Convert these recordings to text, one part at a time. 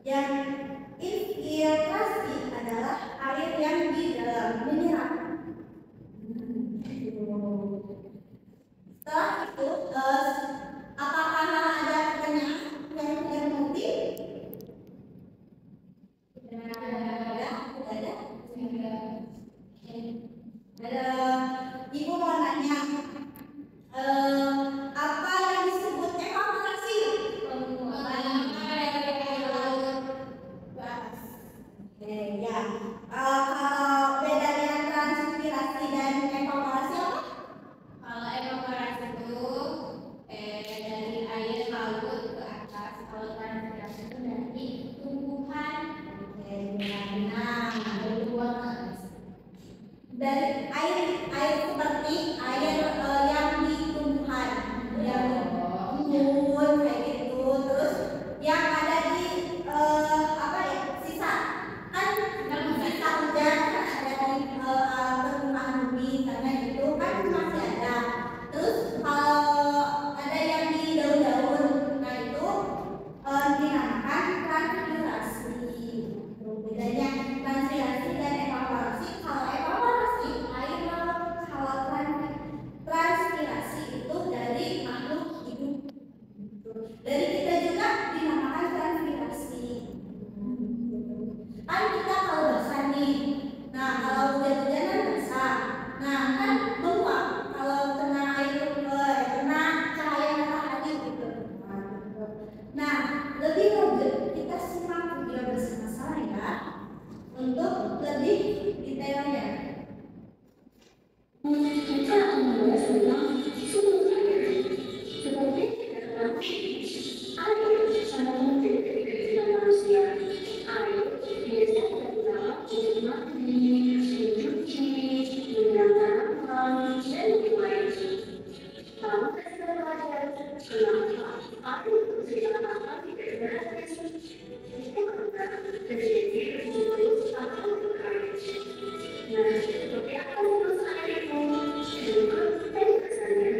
Yang infiltrasi adalah air yang di dalam menyerap. Setelah itu, apakah ada pertanyaan yang tidak mengerti? Ada. Ibu mau nanya, apa yang disebut evaporasi? Ya. Kalau bedanya transpirasi dan evaporasi apa? Kalau evaporasi itu dari air laut ke atas, kalau transpirasi itu dari tumbuhan. Nah, dari air seperti air yang di tumbuhan, yang embun kayak gitu, terus yang ada di apa ya, sisa kan sisa hujan kan ada di permukaan bumi karena itu kan masih ada. Terus kalau ada yang di daun-daun, nah itu dinamakan transpirasi. Bedanya transpirasi dan evaporasi, kalau evaporasi air laut, kalau transpirasi itu dari makhluk hidup. Dari kita juga dinamakan transpirasi. Kan kita kalau basah nih, nah kalau hujan-hujanan basah, nah kan menguap kalau kena air, kena cahaya matahari gitu. Nah, lebih lanjut kita simak video bersama-sama ya, untuk lebih detailnya. Kita akan membahas tentang sumber air. Seperti dalam air sangat penting bagi kehidupan manusia. Air biasanya digunakan untuk mandi, mencuci, menyiram tanaman, dan lain-lain. Lalu kita belajar kenapa air bersinar tidak berair. Itu karena terjadi siklus atau air. Nah, seperti apa siklus air itu? Berikut penjelasannya.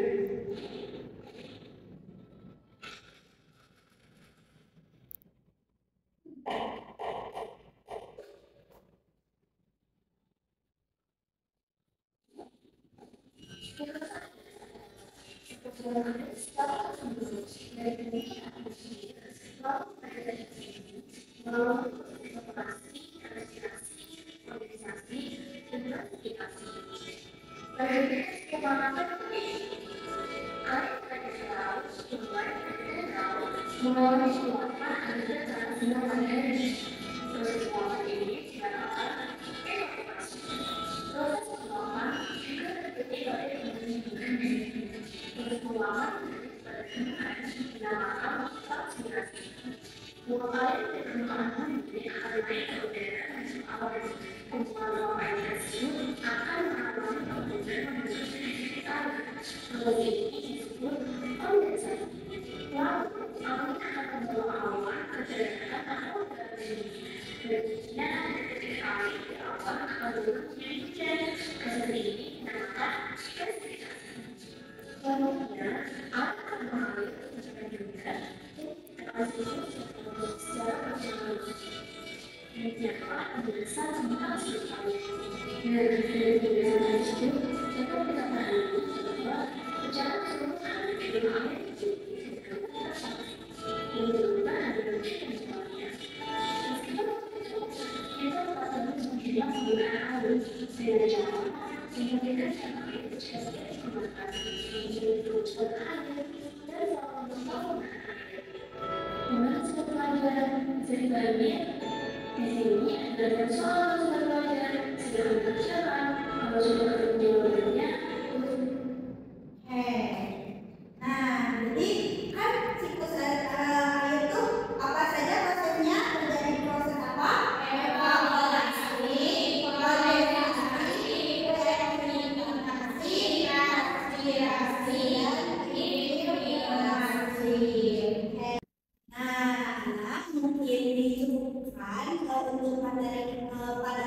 Nah, jadi kan siklus air itu apa saja prosesnya? Terjadi proses apa? Evaporasi, kondensasi, fermentasi, transpirasi, infiltrasi. Nah, mungkin dicukupkan untuk materi pada